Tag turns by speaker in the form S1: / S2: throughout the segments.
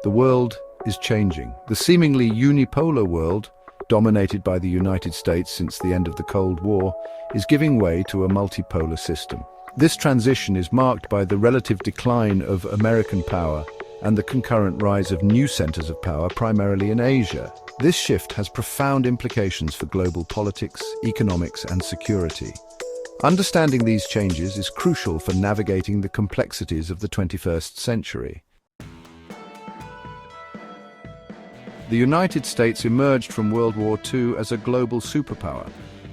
S1: The world is changing. The seemingly unipolar world, dominated by the United States since the end of the Cold War, is giving way to a multipolar system. This transition is marked by the relative decline of American power and the concurrent rise of new centers of power, primarily in Asia. This shift has profound implications for global politics, economics, and security. Understanding these changes is crucial for navigating the complexities of the 21st century. The United States emerged from World War II as a global superpower.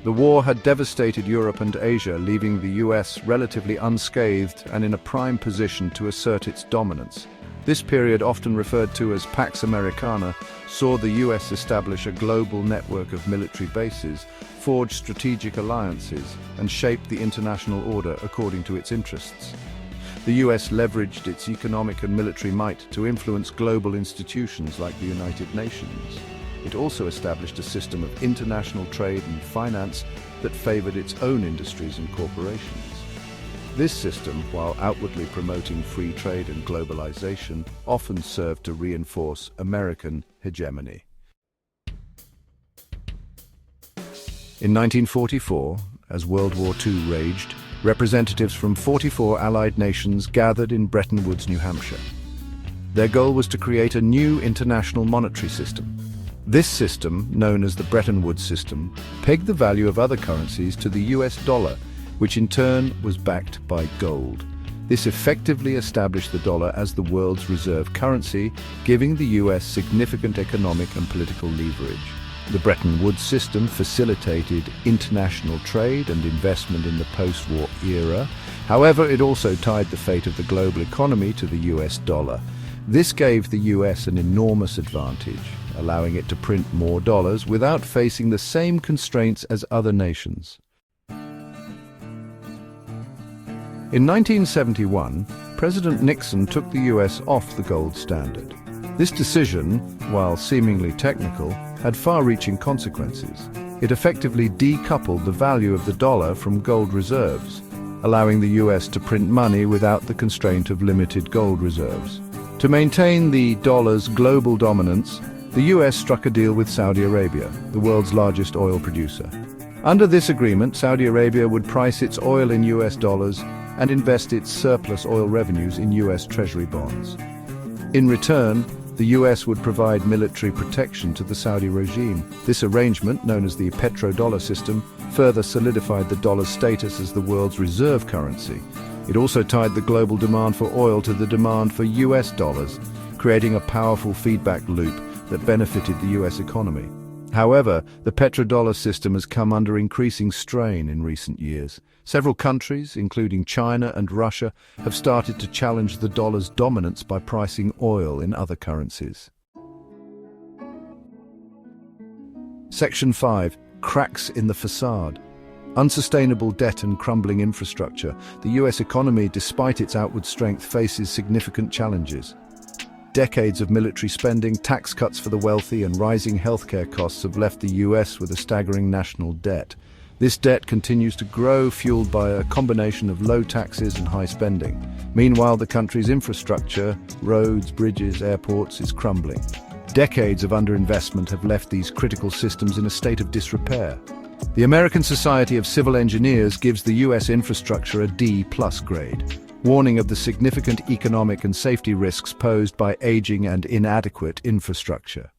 S1: The war had devastated Europe and Asia, leaving the US relatively unscathed and in a prime position to assert its dominance. This period, often referred to as Pax Americana, saw the US establish a global network of military bases, forge strategic alliances, and shape the international order according to its interests. The US leveraged its economic and military might to influence global institutions like the United Nations. It also established a system of international trade and finance that favored its own industries and corporations. This system, while outwardly promoting free trade and globalization, often served to reinforce American hegemony. In 1944, as World War II raged, representatives from 44 Allied nations gathered in Bretton Woods, New Hampshire. Their goal was to create a new international monetary system. This system, known as the Bretton Woods system, pegged the value of other currencies to the US dollar, which in turn was backed by gold. This effectively established the dollar as the world's reserve currency, giving the US significant economic and political leverage. The Bretton Woods system facilitated international trade and investment in the post-war era. However, it also tied the fate of the global economy to the US dollar. This gave the US an enormous advantage, allowing it to print more dollars without facing the same constraints as other nations. In 1971, President Nixon took the US off the gold standard. This decision, while seemingly technical, had far-reaching consequences. It effectively decoupled the value of the dollar from gold reserves, allowing the US to print money without the constraint of limited gold reserves. To maintain the dollar's global dominance, the US struck a deal with Saudi Arabia, the world's largest oil producer. Under this agreement, Saudi Arabia would price its oil in US dollars and invest its surplus oil revenues in US Treasury bonds. In return, the US would provide military protection to the Saudi regime. This arrangement, known as the petrodollar system, further solidified the dollar's status as the world's reserve currency. It also tied the global demand for oil to the demand for US dollars, creating a powerful feedback loop that benefited the US economy. However, the petrodollar system has come under increasing strain in recent years. Several countries, including China and Russia, have started to challenge the dollar's dominance by pricing oil in other currencies. Section 5. Cracks in the facade. Unsustainable debt and crumbling infrastructure. The US economy, despite its outward strength, faces significant challenges. Decades of military spending, tax cuts for the wealthy, and rising healthcare costs have left the US with a staggering national debt. This debt continues to grow, fueled by a combination of low taxes and high spending. Meanwhile, the country's infrastructure, roads, bridges, airports, is crumbling. Decades of underinvestment have left these critical systems in a state of disrepair. The American Society of Civil Engineers gives the US infrastructure a D+ grade, warning of the significant economic and safety risks posed by aging and inadequate infrastructure.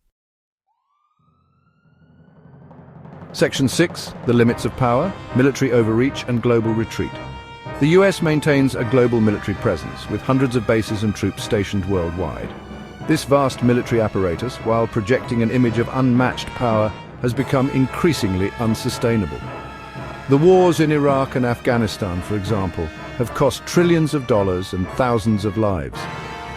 S1: Section 6. The limits of power, military overreach and global retreat. The US maintains a global military presence, with hundreds of bases and troops stationed worldwide. This vast military apparatus, while projecting an image of unmatched power, has become increasingly unsustainable. The wars in Iraq and Afghanistan, for example, have cost trillions of dollars and thousands of lives.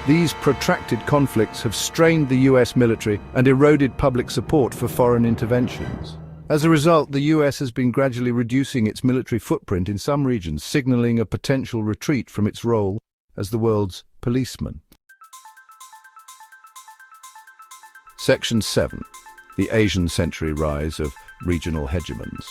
S1: These protracted conflicts have strained the US military and eroded public support for foreign interventions. As a result, the US has been gradually reducing its military footprint in some regions, signaling a potential retreat from its role as the world's policeman. Section 7. The Asian century rise of regional hegemons.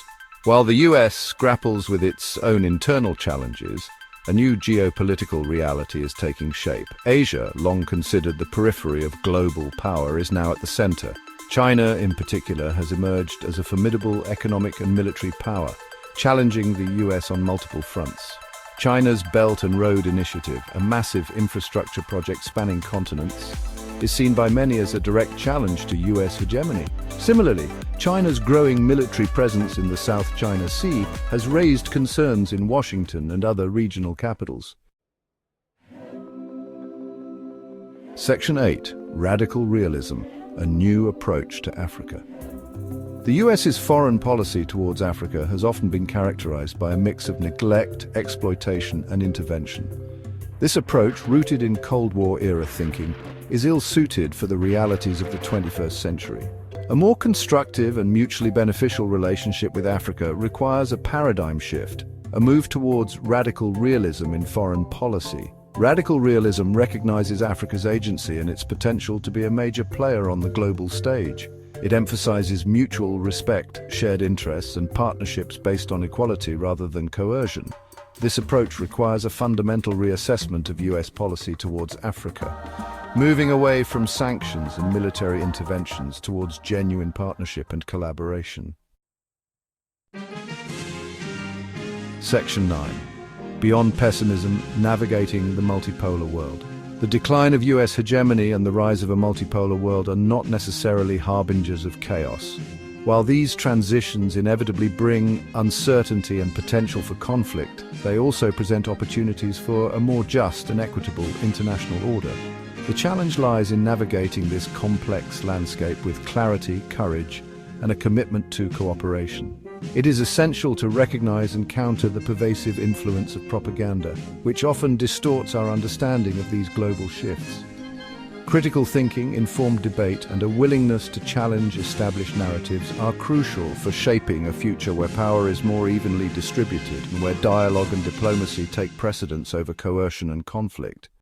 S1: While the US grapples with its own internal challenges, A new geopolitical reality is taking shape. Asia, long considered the periphery of global power, is now at the center. China, in particular, has emerged as a formidable economic and military power, challenging the US on multiple fronts. China's Belt and Road Initiative, a massive infrastructure project spanning continents, is seen by many as a direct challenge to US hegemony. Similarly, China's growing military presence in the South China Sea has raised concerns in Washington and other regional capitals. Section 8. Radical Realism, a new approach to Africa. The US's foreign policy towards Africa has often been characterized by a mix of neglect, exploitation, and intervention. This approach, rooted in Cold War-era thinking, is ill-suited for the realities of the 21st century. A more constructive and mutually beneficial relationship with Africa requires a paradigm shift, a move towards radical realism in foreign policy. Radical realism recognizes Africa's agency and its potential to be a major player on the global stage. It emphasizes mutual respect, shared interests, and partnerships based on equality rather than coercion. This approach requires a fundamental reassessment of US policy towards Africa, moving away from sanctions and military interventions towards genuine partnership and collaboration. Section 9. Beyond Pessimism, Navigating the Multipolar World. The decline of US hegemony and the rise of a multipolar world are not necessarily harbingers of chaos. While these transitions inevitably bring uncertainty and potential for conflict, they also present opportunities for a more just and equitable international order. The challenge lies in navigating this complex landscape with clarity, courage, and a commitment to cooperation. It is essential to recognize and counter the pervasive influence of propaganda, which often distorts our understanding of these global shifts. Critical thinking, informed debate, and a willingness to challenge established narratives are crucial for shaping a future where power is more evenly distributed and where dialogue and diplomacy take precedence over coercion and conflict.